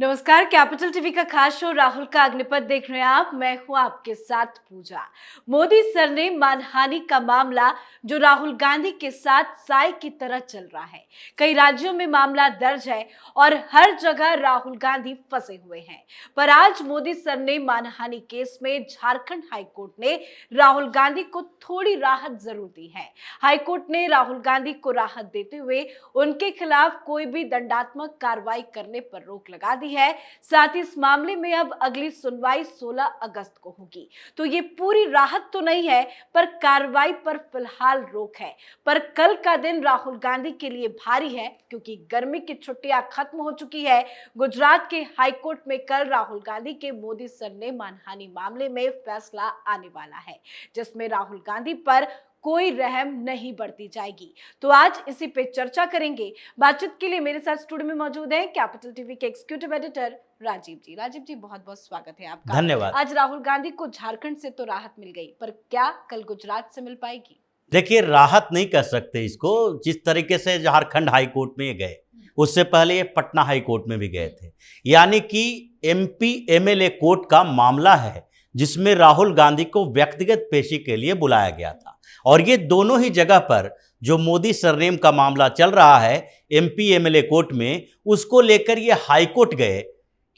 नमस्कार। Capital TV का खास शो राहुल का अग्निपथ देख रहे हैं आप। मैं हूं आपके साथ पूजा। मोदी सर ने मानहानि का मामला जो राहुल गांधी के साथ साए की तरह चल रहा है। कई राज्यों में मामला दर्ज है और हर जगह राहुल गांधी फंसे हुए हैं। पर आज मोदी सर ने मानहानि केस में झारखंड हाईकोर्ट ने राहुल गांधी को थोड़ी राहत जरूर दी है। हाईकोर्ट ने राहुल गांधी को राहत देते हुए उनके खिलाफ कोई भी दंडात्मक कार्रवाई करने पर रोक लगा दी है। साथ ही इस मामले में अब अगली सुनवाई 16 अगस्त को होगी। तो ये पूरी राहत तो नहीं है, पर कार्रवाई पर फिलहाल रोक है। पर कल का दिन राहुल गांधी के लिए भारी है, क्योंकि गर्मी की छुट्टियां खत्म हो चुकी है। गुजरात के हाईकोर्ट में कल राहुल गांधी के मोदी सर ने मानहानि मामले में फैसला आने वाला है, जिसमें राहुल गांधी पर कोई रहम नहीं बरती जाएगी। तो आज इसी पे चर्चा करेंगे। बातचीत के लिए मेरे साथ स्टूडियो में मौजूद हैं कैपिटल टीवी के एग्जीक्यूटिव एडिटर राजीव जी। राजीव जी, बहुत बहुत स्वागत है आपका। धन्यवाद। आज राहुल गांधी को झारखंड से तो राहत मिल गई, पर क्या कल गुजरात से मिल पाएगी? देखिए, राहत नहीं कह सकते इसको। जिस तरीके से झारखंड हाई कोर्ट में ये गए, उससे पहले ये पटना हाई कोर्ट में भी गए थे। यानी कि एमपी एमएलए कोर्ट का मामला है, जिसमें राहुल गांधी को व्यक्तिगत पेशी के लिए बुलाया गया था। और ये दोनों ही जगह पर जो मोदी सरनेम का मामला चल रहा है एमपी एमएलए कोर्ट में, उसको लेकर ये हाई कोर्ट गए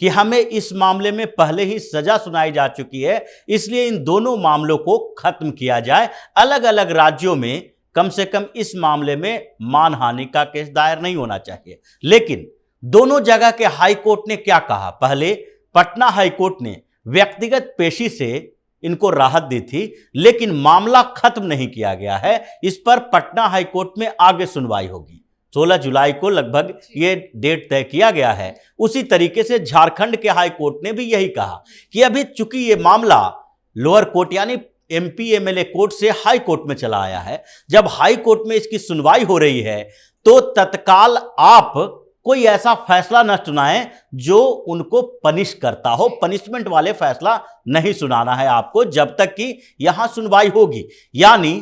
कि हमें इस मामले में पहले ही सजा सुनाई जा चुकी है, इसलिए इन दोनों मामलों को खत्म किया जाए। अलग अलग राज्यों में कम से कम इस मामले में मानहानि का केस दायर नहीं होना चाहिए। लेकिन दोनों जगह के हाई कोर्ट ने क्या कहा? पहले पटना हाई कोर्ट ने व्यक्तिगत पेशी से इनको राहत दी थी, लेकिन मामला खत्म नहीं किया गया है। इस पर पटना हाई कोर्ट में आगे सुनवाई होगी। 16 जुलाई को लगभग ये डेट तय किया गया है। उसी तरीके से झारखंड के हाई कोर्ट ने भी यही कहा कि अभी चूंकि ये मामला लोअर कोर्ट यानी एमपी एमएलए कोर्ट से हाई कोर्ट में चला आया है, जब हाई कोर्ट में इसकी सुनवाई हो रही है तो तत्काल आप कोई ऐसा फैसला न सुनाएं जो उनको पनिश करता हो। पनिशमेंट वाले फैसला नहीं सुनाना है आपको जब तक कि यहां सुनवाई होगी। यानी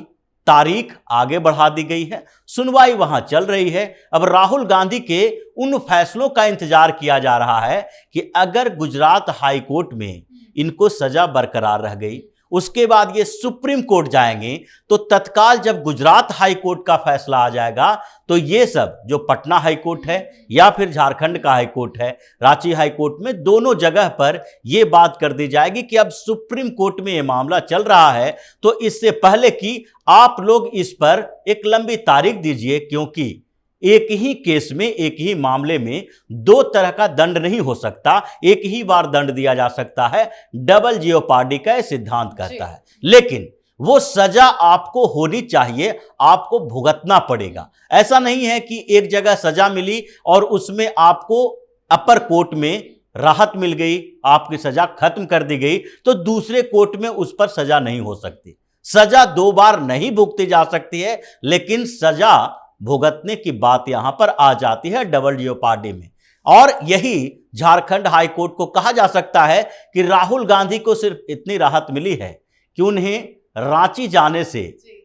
तारीख आगे बढ़ा दी गई है, सुनवाई वहां चल रही है। अब राहुल गांधी के उन फैसलों का इंतजार किया जा रहा है कि अगर गुजरात हाई कोर्ट में इनको सजा बरकरार रह गई, उसके बाद ये सुप्रीम कोर्ट जाएंगे, तो तत्काल जब गुजरात हाई कोर्ट का फैसला आ जाएगा तो ये सब जो पटना हाई कोर्ट है या फिर झारखंड का हाई कोर्ट है, रांची हाई कोर्ट में, दोनों जगह पर ये बात कर दी जाएगी कि अब सुप्रीम कोर्ट में ये मामला चल रहा है, तो इससे पहले कि आप लोग इस पर एक लंबी तारीख दीजिए, क्योंकि एक ही केस में, एक ही मामले में दो तरह का दंड नहीं हो सकता। एक ही बार दंड दिया जा सकता है। डबल जियोपार्डी का सिद्धांत कहता है। लेकिन वो सजा आपको होनी चाहिए, आपको भुगतना पड़ेगा। ऐसा नहीं है कि एक जगह सजा मिली और उसमें आपको अपर कोर्ट में राहत मिल गई, आपकी सजा खत्म कर दी गई, तो दूसरे कोर्ट में उस पर सजा नहीं हो सकती। सजा दो बार नहीं भुगती जा सकती है, लेकिन सजा भुगतने की बात यहां पर आ जाती है डबल जियोपार्डी में। और यही झारखंड हाई कोर्ट को कहा जा सकता है कि राहुल गांधी को सिर्फ इतनी राहत मिली है कि उन्हें रांची जाने से,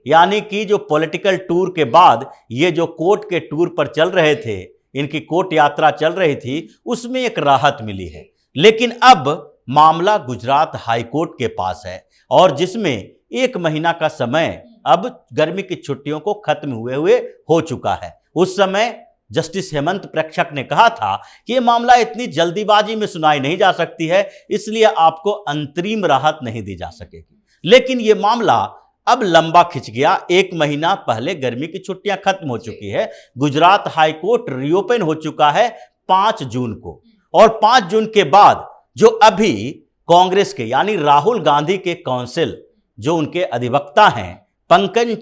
यानी कि जो पॉलिटिकल टूर के बाद ये जो कोर्ट के टूर पर चल रहे थे, इनकी कोर्ट यात्रा चल रही थी, उसमें एक राहत मिली है। लेकिन अब मामला गुजरात हाई कोर्ट के पास है, और जिसमें 1 महीना का समय अब गर्मी की छुट्टियों को खत्म हुए हो चुका है। उस समय जस्टिस हेमंत प्रेक्षक ने कहा था कि यह मामला इतनी जल्दीबाजी में सुनाई नहीं जा सकती है, इसलिए आपको अंतरिम राहत नहीं दी जा सकेगी। लेकिन यह मामला अब लंबा खिंच गया। 1 महीना पहले गर्मी की छुट्टियां खत्म हो चुकी है। गुजरात हाई कोर्ट रीओपन हो चुका है 5 जून को, और 5 जून के बाद जो अभी कांग्रेस के यानी राहुल गांधी के काउंसिल, जो उनके अधिवक्ता हैं पंकज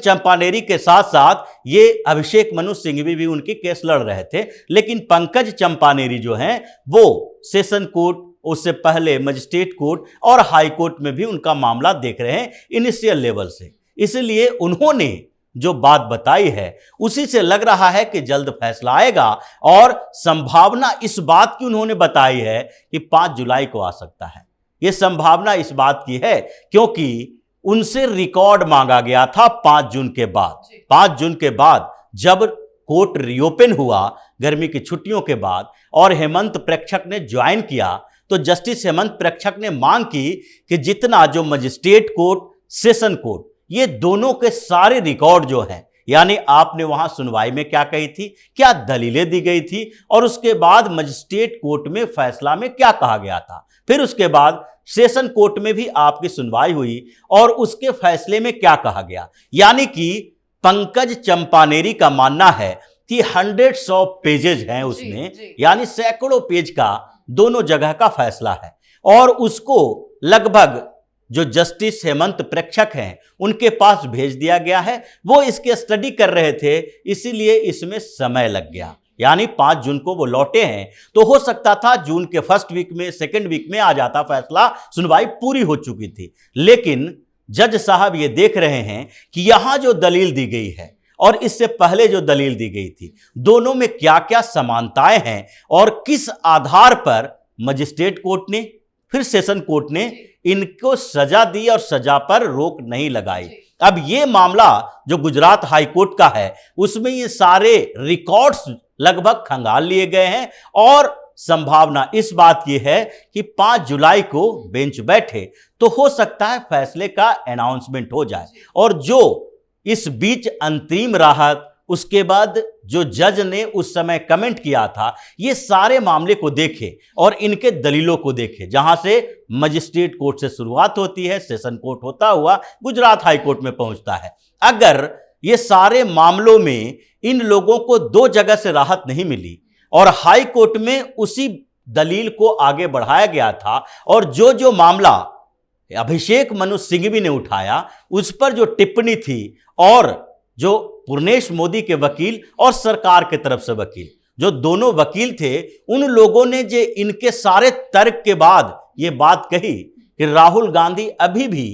चंपानेरी के साथ साथ ये अभिषेक मनु सिंघवी भी उनकी केस लड़ रहे थे। लेकिन पंकज चंपानेरी जो हैं वो सेशन कोर्ट, उससे पहले मजिस्ट्रेट कोर्ट और हाई कोर्ट में भी उनका मामला देख रहे हैं इनिशियल लेवल से। इसलिए उन्होंने जो बात बताई है उसी से लग रहा है कि जल्द फैसला आएगा। और संभावना इस बात की उन्होंने बताई है कि 5 जुलाई को आ सकता है। यह संभावना इस बात की है क्योंकि उनसे रिकॉर्ड मांगा गया था 5 जून के बाद। 5 जून के बाद जब कोर्ट रीओपन हुआ गर्मी की छुट्टियों के बाद और हेमंत प्रेक्षक ने ज्वाइन किया, तो जस्टिस हेमंत प्रेक्षक ने मांग की कि जितना जो मजिस्ट्रेट कोर्ट, सेशन कोर्ट, ये दोनों के सारे रिकॉर्ड जो हैं, यानी आपने वहां सुनवाई में क्या कही थी, क्या दलीलें दी गई थी, और उसके बाद मजिस्ट्रेट कोर्ट में फैसला में क्या कहा गया था, फिर उसके बाद सेशन कोर्ट में भी आपकी सुनवाई हुई और उसके फैसले में क्या कहा गया। यानी कि पंकज चंपानेरी का मानना है कि हंड्रेड्स ऑफ पेजेज हैं उसमें, यानी सैकड़ों पेज का दोनों जगह का फैसला है, और उसको लगभग जो जस्टिस हेमंत प्रेक्षक हैं उनके पास भेज दिया गया है। वो इसके स्टडी कर रहे थे, इसीलिए इसमें समय लग गया। यानी 5 जून को वो लौटे हैं, तो हो सकता था जून के फर्स्ट वीक में, सेकेंड वीक में आ जाता फैसला, सुनवाई पूरी हो चुकी थी। लेकिन जज साहब ये देख रहे हैं कि यहां जो दलील दी गई है और इससे पहले जो दलील दी गई थी, दोनों में क्या क्या समानताएं हैं और किस आधार पर मजिस्ट्रेट कोर्ट ने, फिर सेशन कोर्ट ने इनको सजा दी और सजा पर रोक नहीं लगाई। अब ये मामला जो गुजरात हाई कोर्ट का है, उसमें ये सारे रिकॉर्ड्स लगभग खंगाल लिए गए हैं और संभावना इस बात की है कि 5 जुलाई को बेंच बैठे तो हो सकता है फैसले का अनाउंसमेंट हो जाए, और जो इस बीच अंतरिम राहत, उसके बाद जो जज ने उस समय कमेंट किया था, ये सारे मामले को देखे और इनके दलीलों को देखे, जहां से मजिस्ट्रेट कोर्ट से शुरुआत होती है, सेशन कोर्ट होता हुआ गुजरात हाई कोर्ट में पहुंचता है। अगर ये सारे मामलों में इन लोगों को 2 जगह से राहत नहीं मिली और हाई कोर्ट में उसी दलील को आगे बढ़ाया गया था, और जो जो मामला अभिषेक मनु सिंघवी ने उठाया उस पर जो टिप्पणी थी, और जो पूर्णेश मोदी के वकील और सरकार के तरफ से वकील, जो दोनों वकील थे, उन लोगों ने जो इनके सारे तर्क के बाद ये बात कही कि राहुल गांधी अभी भी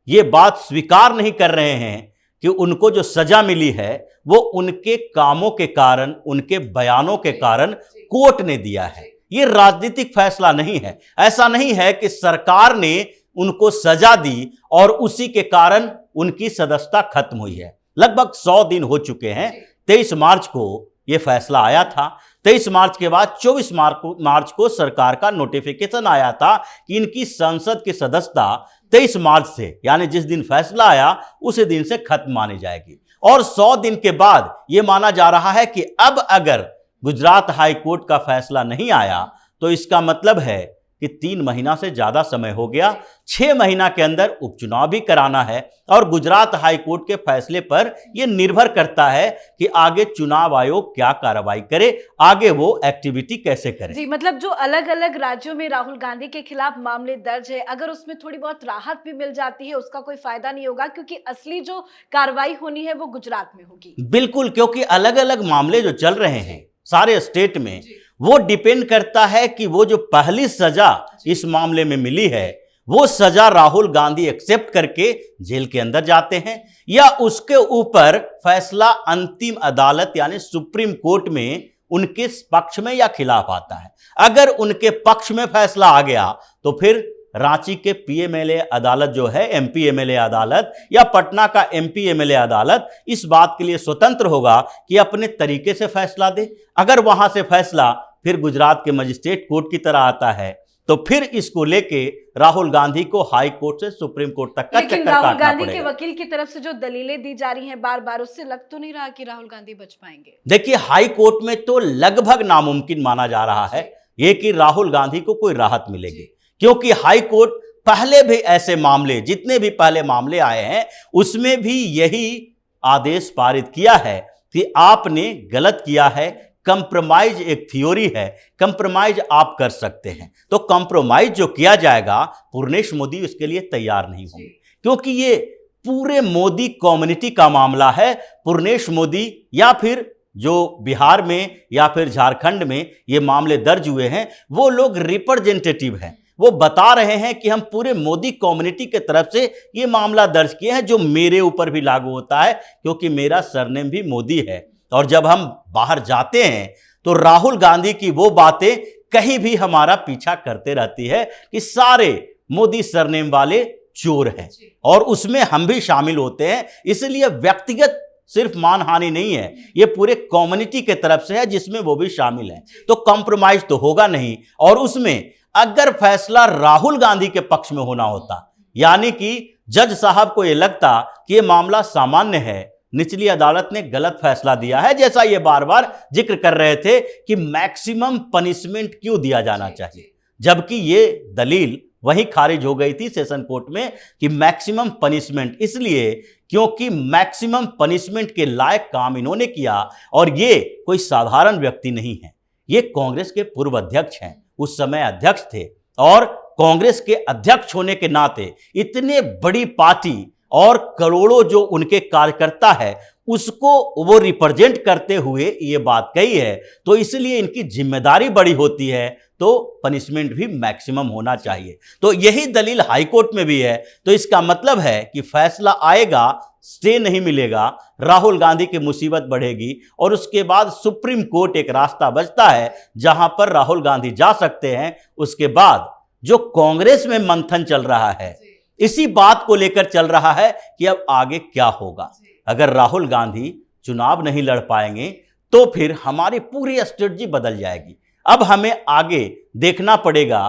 ये बात स्वीकार नहीं कर रहे हैं कि उनको जो सजा मिली है वो उनके कामों के कारण, उनके बयानों के कारण कोर्ट ने दिया है। ये राजनीतिक फैसला नहीं है। ऐसा नहीं है कि सरकार ने उनको सजा दी और उसी के कारण उनकी सदस्यता खत्म हुई है। लगभग 100 दिन हो चुके हैं। 23 मार्च को यह फैसला आया था। 23 मार्च के बाद 24 मार्च को सरकार का नोटिफिकेशन आया था कि इनकी संसद की सदस्यता 23 मार्च से, यानी जिस दिन फैसला आया उसी दिन से खत्म मानी जाएगी। और 100 दिन के बाद यह माना जा रहा है कि अब अगर गुजरात हाई कोर्ट का फैसला नहीं आया तो इसका मतलब है कि 3 महीना से ज्यादा समय हो गया। 6 महीना के अंदर उपचुनाव भी कराना है, और गुजरात हाई कोर्ट के फैसले पर यह निर्भर करता है कि आगे चुनाव आयोग क्या कार्रवाई करे, आगे वो एक्टिविटी कैसे करे। जी, मतलब जो अलग अलग राज्यों में राहुल गांधी के खिलाफ मामले दर्ज है, अगर उसमें थोड़ी बहुत राहत भी मिल जाती है उसका कोई फायदा नहीं होगा, क्योंकि असली जो कार्रवाई होनी है वो गुजरात में होगी। बिल्कुल, क्योंकि अलग अलग मामले जो चल रहे हैं सारे स्टेट में, वो डिपेंड करता है कि वो जो पहली सजा इस मामले में मिली है वो सजा राहुल गांधी एक्सेप्ट करके जेल के अंदर जाते हैं, या उसके ऊपर फैसला अंतिम अदालत यानी सुप्रीम कोर्ट में उनके पक्ष में या खिलाफ आता है। अगर उनके पक्ष में फैसला आ गया तो फिर रांची के पीएमएलए अदालत जो है, एमपी एमएलए अदालत, या पटना का एमपी एमएलए अदालत इस बात के लिए स्वतंत्र होगा कि अपने तरीके से फैसला दे। अगर वहां से फैसला फिर गुजरात के मजिस्ट्रेट कोर्ट की तरह आता है तो फिर इसको लेके राहुल गांधी को हाई कोर्ट से सुप्रीम कोर्ट तक का चक्कर काटना पड़ेगा। राहुल गांधी के वकील की तरफ से जो दलीलें दी जा रही हैं बार बार, उससे लग तो नहीं रहा कि राहुल गांधी बच पाएंगे। देखिए, हाई कोर्ट में तो लगभग नामुमकिन माना जा रहा है ये कि राहुल गांधी को कोई राहत मिलेगी, क्योंकि हाई कोर्ट पहले भी ऐसे मामले, जितने भी पहले मामले आए हैं उसमें भी यही आदेश पारित किया है कि आपने गलत किया है। कंप्रोमाइज एक थ्योरी है, कंप्रोमाइज आप कर सकते हैं। तो कंप्रोमाइज जो किया जाएगा, पूर्णेश मोदी उसके लिए तैयार नहीं होंगे, क्योंकि ये पूरे मोदी कम्युनिटी का मामला है। पूर्णेश मोदी या फिर जो बिहार में या फिर झारखंड में ये मामले दर्ज हुए हैं, वो लोग रिप्रेजेंटेटिव हैं। वो बता रहे हैं कि हम पूरे मोदी कम्युनिटी के तरफ से ये मामला दर्ज किए हैं, जो मेरे ऊपर भी लागू होता है क्योंकि मेरा सरनेम भी मोदी है। और जब हम बाहर जाते हैं तो राहुल गांधी की वो बातें कहीं भी हमारा पीछा करते रहती है कि सारे मोदी सरनेम वाले चोर हैं, और उसमें हम भी शामिल होते हैं। इसलिए व्यक्तिगत सिर्फ मानहानि नहीं है, ये पूरे कम्युनिटी के तरफ से है जिसमें वो भी शामिल है। तो कॉम्प्रोमाइज तो होगा नहीं। और उसमें अगर फैसला राहुल गांधी के पक्ष में होना होता, यानी कि जज साहब को यह लगता कि यह मामला सामान्य है, निचली अदालत ने गलत फैसला दिया है, जैसा ये बार बार जिक्र कर रहे थे कि मैक्सिमम पनिशमेंट क्यों दिया जाना चाहिए, जबकि ये दलील वहीं खारिज हो गई थी सेशन कोर्ट में कि मैक्सिमम पनिशमेंट इसलिए क्योंकि मैक्सिमम पनिशमेंट के लायक काम इन्होंने किया और ये कोई साधारण व्यक्ति नहीं है, ये कांग्रेस के पूर्व अध्यक्ष हैं, उस समय अध्यक्ष थे और कांग्रेस के अध्यक्ष होने के नाते इतने बड़ी पार्टी और करोड़ों जो उनके कार्यकर्ता है उसको वो रिप्रेजेंट करते हुए ये बात कही है, तो इसलिए इनकी जिम्मेदारी बड़ी होती है, तो पनिशमेंट भी मैक्सिमम होना चाहिए। तो यही दलील हाईकोर्ट में भी है। तो इसका मतलब है कि फैसला आएगा, स्टे नहीं मिलेगा, राहुल गांधी की मुसीबत बढ़ेगी और उसके बाद सुप्रीम कोर्ट एक रास्ता बचता है जहां पर राहुल गांधी जा सकते हैं। उसके बाद जो कांग्रेस में मंथन चल रहा है, इसी बात को लेकर चल रहा है कि अब आगे क्या होगा। अगर राहुल गांधी चुनाव नहीं लड़ पाएंगे तो फिर हमारी पूरी स्ट्रेटजी बदल जाएगी। अब हमें आगे देखना पड़ेगा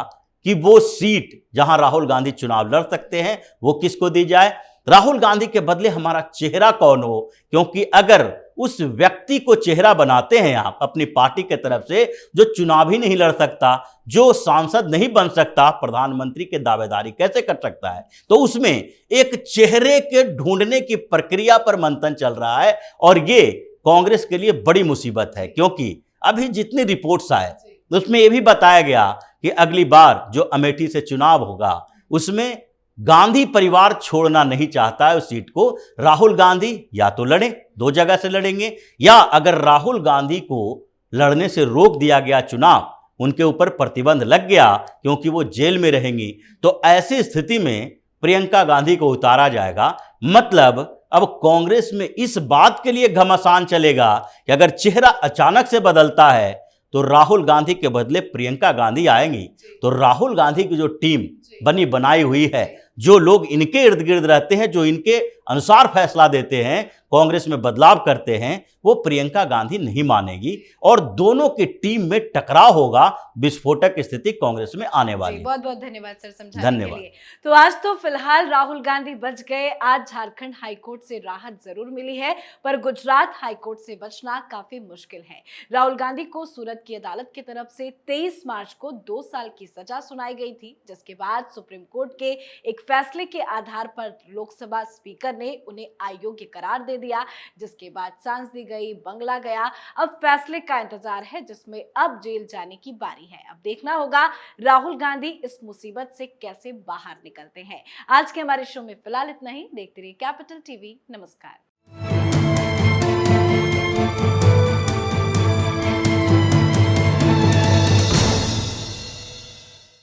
कि वो सीट जहां राहुल गांधी चुनाव लड़ सकते हैं वो किसको दी जाए, राहुल गांधी के बदले हमारा चेहरा कौन हो, क्योंकि अगर उस व्यक्ति को चेहरा बनाते हैं आप अपनी पार्टी के तरफ से जो चुनाव ही नहीं लड़ सकता, जो सांसद नहीं बन सकता, प्रधानमंत्री के दावेदारी कैसे कर सकता है, तो उसमें एक चेहरे के ढूंढने की प्रक्रिया पर मंथन चल रहा है और ये कांग्रेस के लिए बड़ी मुसीबत है। क्योंकि अभी जितनी रिपोर्ट्स आए उसमें यह भी बताया गया कि अगली बार जो अमेठी से चुनाव होगा उसमें गांधी परिवार छोड़ना नहीं चाहता है उस सीट को। राहुल गांधी या तो लड़े, 2 जगह से लड़ेंगे, या अगर राहुल गांधी को लड़ने से रोक दिया गया चुनाव, उनके ऊपर प्रतिबंध लग गया क्योंकि वो जेल में रहेंगी, तो ऐसी स्थिति में प्रियंका गांधी को उतारा जाएगा। मतलब अब कांग्रेस में इस बात के लिए घमासान चलेगा कि अगर चेहरा अचानक से बदलता है तो राहुल गांधी के बदले प्रियंका गांधी आएंगी। तो राहुल गांधी की जो टीम बनी बनाई हुई है, जो लोग इनके इर्द गिर्द रहते हैं, जो इनके अनुसार फैसला देते हैं, कांग्रेस में बदलाव करते हैं, वो प्रियंका गांधी नहीं मानेगी और दोनों की टीम में टकराव होगा। विस्फोटक स्थिति कांग्रेस में आने वाली है। बहुत बहुत धन्यवाद सर समझाने के लिए। तो आज तो फिलहाल राहुल गांधी बच गए। आज झारखंड हाईकोर्ट से राहत जरूर मिली है, पर गुजरात हाईकोर्ट से बचना काफी मुश्किल है। राहुल गांधी को सूरत की अदालत की तरफ से 23 मार्च को 2 साल की सजा सुनाई गई थी, जिसके बाद सुप्रीम कोर्ट के एक फैसले के आधार पर लोकसभा स्पीकर ने उन्हें अयोग्य करार दे दिया, जिसके बाद सांस दी गई, बंगला गया। अब फैसले का इंतजार है जिसमें अब जेल जाने की बारी है। अब देखना होगा राहुल गांधी इस मुसीबत से कैसे बाहर निकलते हैं। आज के हमारे शो में फिलहाल इतना ही। देखते रहिए कैपिटल टीवी। नमस्कार।